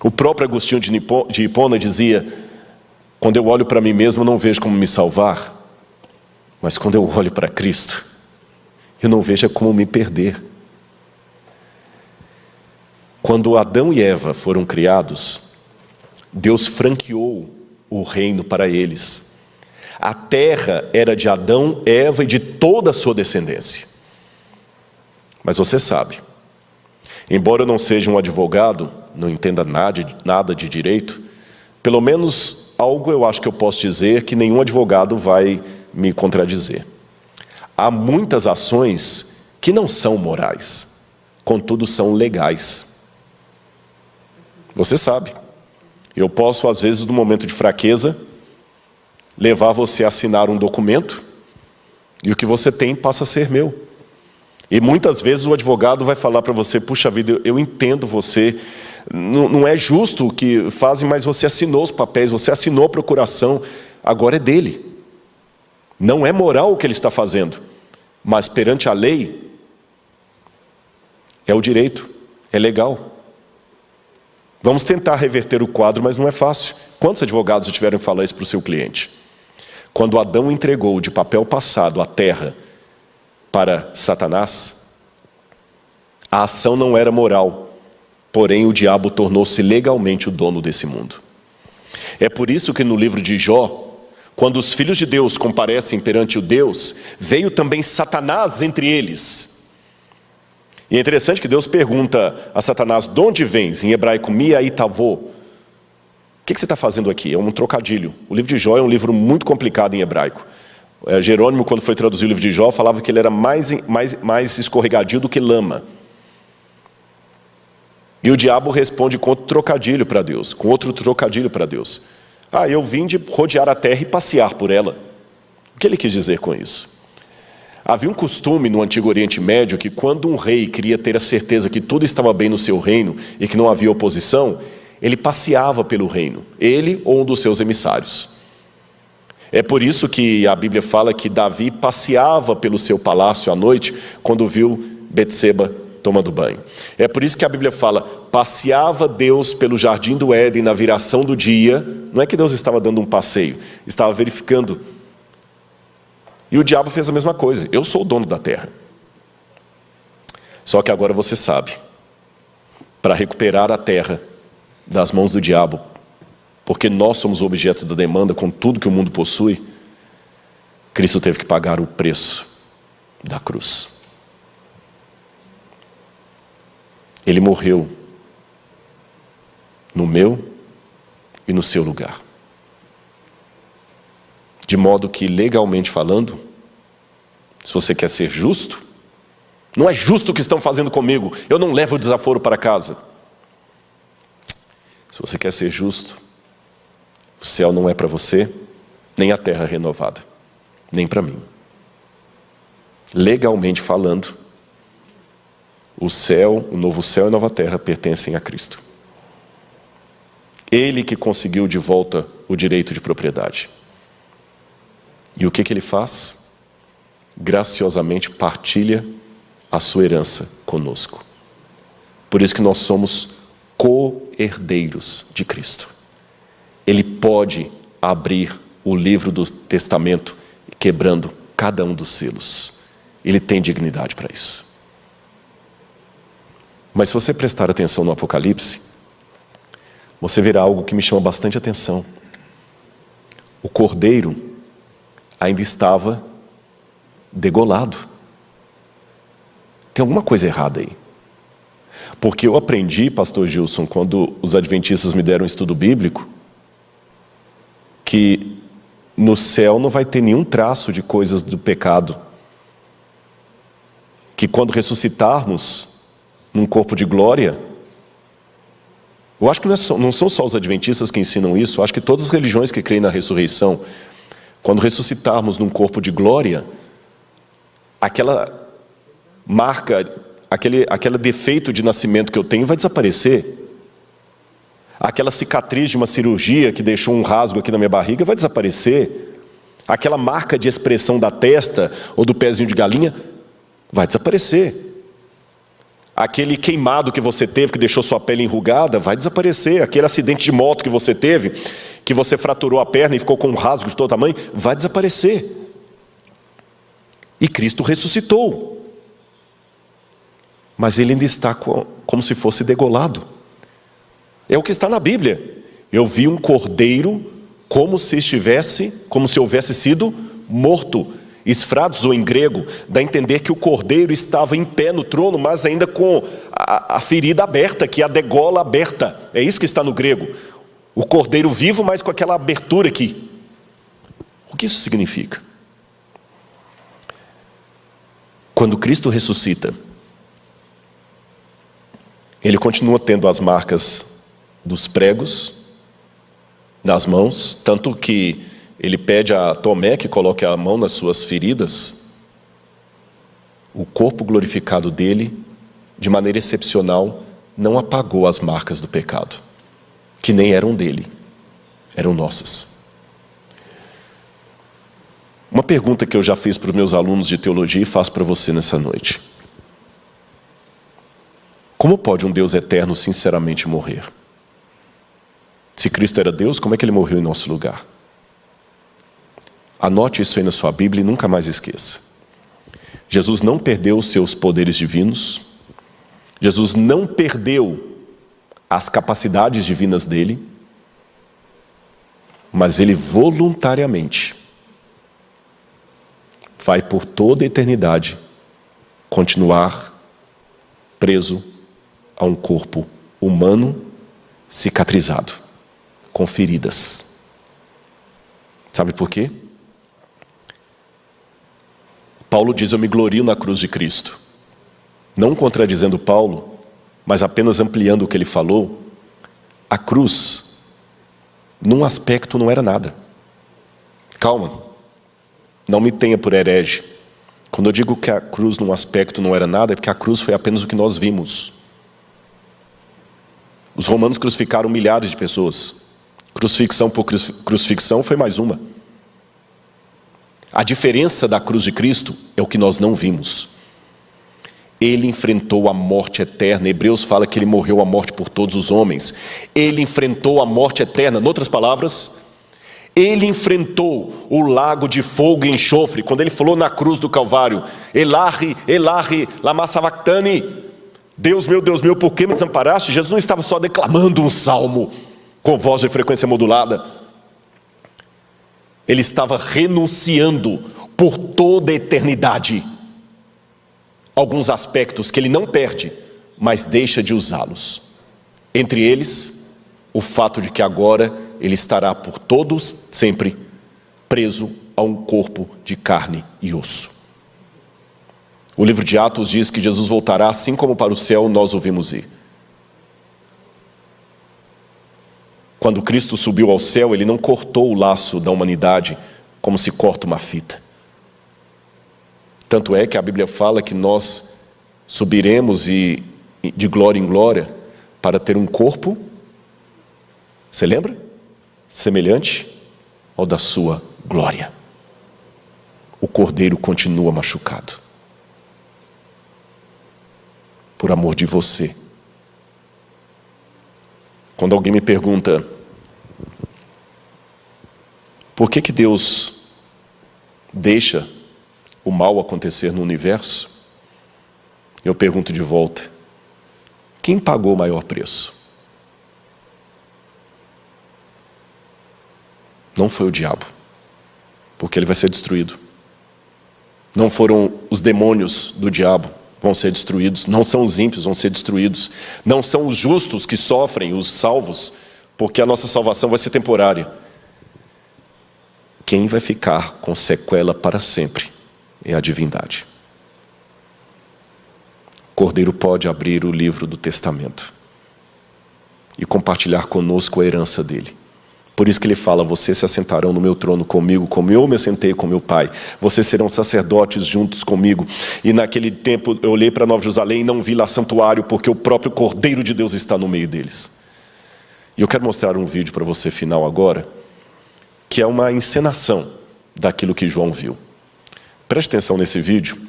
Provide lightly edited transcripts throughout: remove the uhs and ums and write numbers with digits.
O próprio Agostinho de Hipona dizia: quando eu olho para mim mesmo, eu não vejo como me salvar, mas quando eu olho para Cristo, eu não vejo como me perder. Quando Adão e Eva foram criados, Deus franqueou o reino para eles. A terra era de Adão, Eva e de toda a sua descendência. Mas você sabe, embora eu não seja um advogado, não entenda nada de direito, pelo menos algo eu acho que eu posso dizer que nenhum advogado vai me contradizer. Há muitas ações que não são morais, contudo são legais. Você sabe, eu posso às vezes no momento de fraqueza levar você a assinar um documento e o que você tem passa a ser meu. E muitas vezes o advogado vai falar para você: puxa vida, eu entendo você, não é justo o que fazem, mas você assinou os papéis, você assinou a procuração, agora é dele. Não é moral o que ele está fazendo, mas perante a lei, é o direito, é legal. Vamos tentar reverter o quadro, mas não é fácil. Quantos advogados já tiveram que falar isso para o seu cliente? Quando Adão entregou de papel passado a terra para Satanás, a ação não era moral, porém o diabo tornou-se legalmente o dono desse mundo. É por isso que no livro de Jó, quando os filhos de Deus comparecem perante o Deus, veio também Satanás entre eles. E é interessante que Deus pergunta a Satanás: de onde vens? Em hebraico, mi aí tavô. O que você está fazendo aqui? É um trocadilho. O livro de Jó é um livro muito complicado em hebraico. Jerônimo, quando foi traduzir o livro de Jó, falava que ele era mais escorregadio do que lama. E o diabo responde com outro trocadilho para Deus, com outro trocadilho para Deus. Eu vim de rodear a terra e passear por ela. O que ele quis dizer com isso? Havia um costume no Antigo Oriente Médio que quando um rei queria ter a certeza que tudo estava bem no seu reino e que não havia oposição, ele passeava pelo reino, ele ou um dos seus emissários. É por isso que a Bíblia fala que Davi passeava pelo seu palácio à noite quando viu Betseba tomando banho. É por isso que a Bíblia fala: passeava Deus pelo jardim do Éden na viração do dia. Não é que Deus estava dando um passeio, estava verificando. E o diabo fez a mesma coisa: eu sou o dono da terra. Só que agora você sabe, para recuperar a terra das mãos do diabo, porque nós somos o objeto da demanda com tudo que o mundo possui, Cristo teve que pagar o preço da cruz. Ele morreu no meu e no seu lugar. De modo que, legalmente falando, se você quer ser justo, não é justo o que estão fazendo comigo, eu não levo o desaforo para casa. Se você quer ser justo, o céu não é para você, nem a terra renovada, nem para mim. Legalmente falando, o céu, o novo céu e a nova terra pertencem a Cristo. Ele que conseguiu de volta o direito de propriedade. E o que ele faz? Graciosamente partilha a sua herança conosco. Por isso que nós somos co-herdeiros de Cristo. Ele pode abrir o livro do testamento, quebrando cada um dos selos. Ele tem dignidade para isso. Mas se você prestar atenção no Apocalipse, você verá algo que me chama bastante atenção. O cordeiro ainda estava degolado. Tem alguma coisa errada aí. Porque eu aprendi, pastor Gilson, quando os adventistas me deram um estudo bíblico, que no céu não vai ter nenhum traço de coisas do pecado. Que quando ressuscitarmos num corpo de glória, eu acho que não são só os adventistas que ensinam isso, eu acho que todas as religiões que creem na ressurreição, quando ressuscitarmos num corpo de glória, aquela marca, aquele defeito de nascimento que eu tenho vai desaparecer. Aquela cicatriz de uma cirurgia que deixou um rasgo aqui na minha barriga vai desaparecer. Aquela marca de expressão da testa ou do pezinho de galinha vai desaparecer. Aquele queimado que você teve, que deixou sua pele enrugada, vai desaparecer. Aquele acidente de moto que você teve, que você fraturou a perna e ficou com um rasgo de todo tamanho, vai desaparecer. E Cristo ressuscitou. Mas ele ainda está como se fosse degolado. É o que está na Bíblia. Eu vi um cordeiro como se houvesse sido morto. Esfrados, ou em grego, dá a entender que o cordeiro estava em pé no trono, mas ainda com a ferida aberta, que é a degola aberta. É isso que está no grego. O cordeiro vivo, mas com aquela abertura aqui. O que isso significa? Quando Cristo ressuscita, ele continua tendo as marcas dos pregos nas mãos, tanto que ele pede a Tomé que coloque a mão nas suas feridas. O corpo glorificado dele, de maneira excepcional, não apagou as marcas do pecado, que nem eram dele, eram nossas. Uma pergunta que eu já fiz para os meus alunos de teologia e faço para você nessa noite. Como pode um Deus eterno sinceramente morrer? Se Cristo era Deus, como é que ele morreu em nosso lugar? Anote isso aí na sua Bíblia e nunca mais esqueça. Jesus não perdeu os seus poderes divinos. Jesus não perdeu as capacidades divinas dele. Mas ele voluntariamente vai por toda a eternidade continuar preso a um corpo humano cicatrizado, com feridas. Sabe por quê? Paulo diz: eu me glorio na cruz de Cristo. Não contradizendo Paulo, mas apenas ampliando o que ele falou. A cruz, num aspecto, não era nada. Calma, não me tenha por herege. Quando eu digo que a cruz num aspecto não era nada, é porque a cruz foi apenas o que nós vimos. Os romanos crucificaram milhares de pessoas. Crucifixão por crucifixão foi mais uma. A diferença da cruz de Cristo é o que nós não vimos. Ele enfrentou a morte eterna. Hebreus fala que ele morreu a morte por todos os homens. Ele enfrentou a morte eterna. Em outras palavras, ele enfrentou o lago de fogo e enxofre. Quando ele falou na cruz do Calvário: Elahi, Elahi, lama sabachthani, Deus meu, por que me desamparaste? Jesus não estava só declamando um salmo com voz de frequência modulada. Ele estava renunciando por toda a eternidade alguns aspectos que ele não perde, mas deixa de usá-los. Entre eles, o fato de que agora ele estará por todos sempre preso a um corpo de carne e osso. O livro de Atos diz que Jesus voltará, assim como para o céu nós o vimos ir. Quando Cristo subiu ao céu, ele não cortou o laço da humanidade como se corta uma fita. Tanto é que a Bíblia fala que nós subiremos de glória em glória para ter um corpo, você lembra? Semelhante ao da sua glória. O cordeiro continua machucado. Por amor de você. Quando alguém me pergunta: por que Deus deixa o mal acontecer no universo? Eu pergunto de volta: quem pagou o maior preço? Não foi o diabo, porque ele vai ser destruído. Não foram os demônios do diabo, vão ser destruídos. Não são os ímpios, vão ser destruídos. Não são os justos que sofrem, os salvos, porque a nossa salvação vai ser temporária. Quem vai ficar com sequela para sempre é a divindade. O Cordeiro pode abrir o livro do testamento e compartilhar conosco a herança dele. Por isso que ele fala: vocês se assentarão no meu trono comigo, como eu me assentei com meu pai. Vocês serão sacerdotes juntos comigo. E naquele tempo eu olhei para Nova Jerusalém e não vi lá santuário, porque o próprio Cordeiro de Deus está no meio deles. E eu quero mostrar um vídeo para você final agora, que é uma encenação daquilo que João viu. Preste atenção nesse vídeo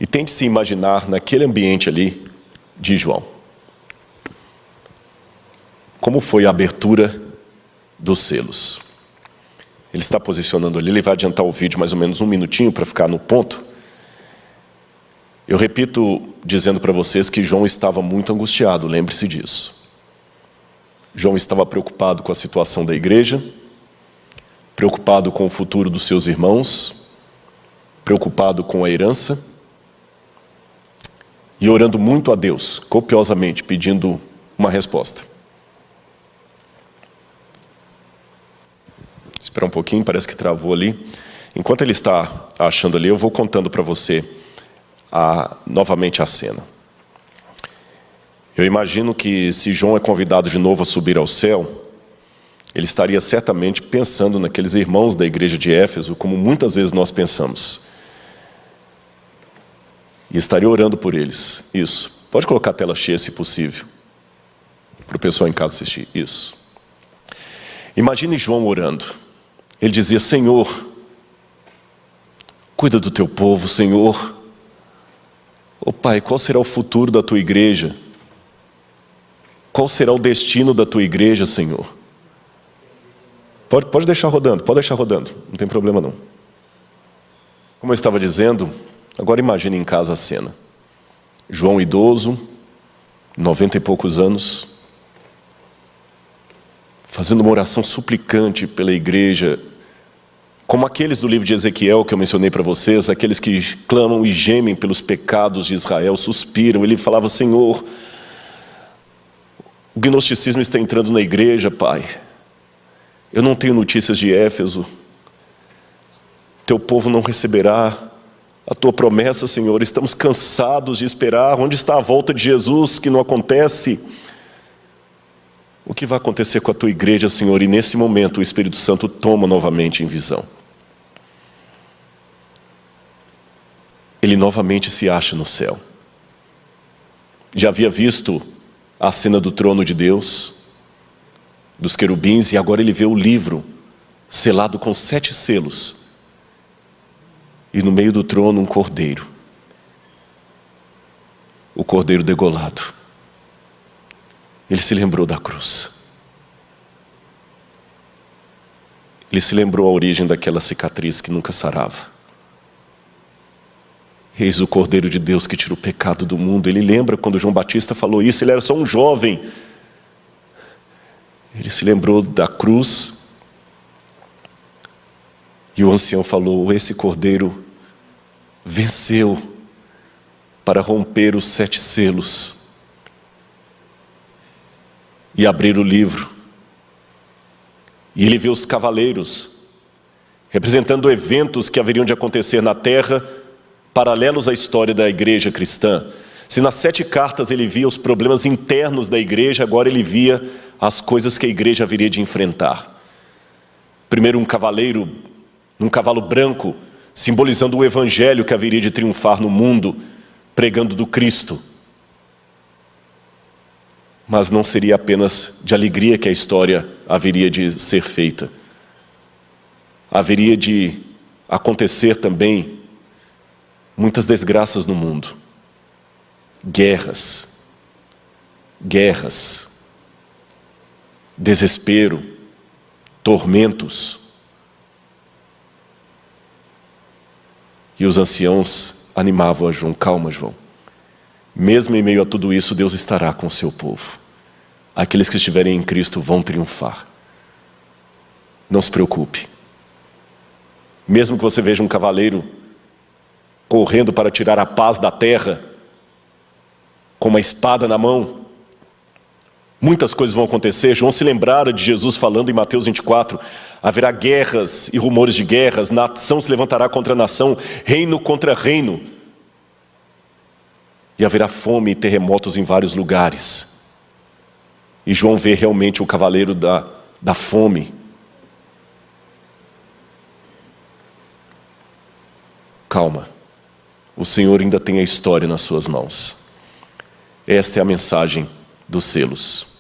E tente se imaginar naquele ambiente ali de João. Como foi a abertura dos selos? Ele está posicionando ali, ele vai adiantar o vídeo mais ou menos 1 minutinho para ficar no ponto. Eu repito dizendo para vocês que João estava muito angustiado, lembre-se disso. João estava preocupado com a situação da igreja, preocupado com o futuro dos seus irmãos, preocupado com a herança e orando muito a Deus, copiosamente, pedindo uma resposta. Espera um pouquinho, parece que travou ali. Enquanto ele está achando ali, eu vou contando para você novamente a cena. Eu imagino que se João é convidado de novo a subir ao céu, ele estaria certamente pensando naqueles irmãos da igreja de Éfeso, como muitas vezes nós pensamos. E estaria orando por eles. Isso. Pode colocar a tela cheia, se possível, para o pessoal em casa assistir. Isso. Imagine João orando. Ele dizia: Senhor, cuida do teu povo, Senhor. Ô Pai, qual será o futuro da tua igreja? Qual será o destino da tua igreja, Senhor? Pode deixar rodando, não tem problema não. Como eu estava dizendo, agora imagine em casa a cena. João idoso, 90 e poucos anos, fazendo uma oração suplicante pela igreja, como aqueles do livro de Ezequiel que eu mencionei para vocês, aqueles que clamam e gemem pelos pecados de Israel, suspiram. Ele falava: Senhor, o gnosticismo está entrando na igreja, Pai. Eu não tenho notícias de Éfeso. Teu povo não receberá a tua promessa, Senhor. Estamos cansados de esperar. Onde está a volta de Jesus que não acontece? O que vai acontecer com a tua igreja, Senhor? E nesse momento o Espírito Santo toma novamente em visão. Ele novamente se acha no céu. Já havia visto a cena do trono de Deus, dos querubins, e agora ele vê o livro selado com 7 selos. E no meio do trono um cordeiro. O cordeiro degolado. Ele se lembrou da cruz. Ele se lembrou a origem daquela cicatriz que nunca sarava. Eis o Cordeiro de Deus que tira o pecado do mundo. Ele lembra quando João Batista falou isso, ele era só um jovem. Ele se lembrou da cruz. E o ancião falou: esse Cordeiro venceu para romper os 7 selos e abrir o livro. E ele vê os cavaleiros, representando eventos que haveriam de acontecer na terra, paralelos à história da igreja cristã. Se nas 7 cartas ele via os problemas internos da igreja, agora ele via as coisas que a igreja haveria de enfrentar. Primeiro um cavaleiro, num cavalo branco, simbolizando o evangelho que haveria de triunfar no mundo, pregando do Cristo. Mas não seria apenas de alegria que a história haveria de ser feita. Haveria de acontecer também muitas desgraças no mundo. Guerras, desespero, tormentos. E os anciãos animavam a João: calma, João. Mesmo em meio a tudo isso, Deus estará com o seu povo. Aqueles que estiverem em Cristo vão triunfar. Não se preocupe. Mesmo que você veja um cavaleiro correndo para tirar a paz da terra, com uma espada na mão, muitas coisas vão acontecer. João se lembrara de Jesus falando em Mateus 24, haverá guerras e rumores de guerras, nação se levantará contra nação, reino contra reino, e haverá fome e terremotos em vários lugares. E João vê realmente o cavaleiro da fome. Calma, o Senhor ainda tem a história nas suas mãos. Esta é a mensagem dos selos.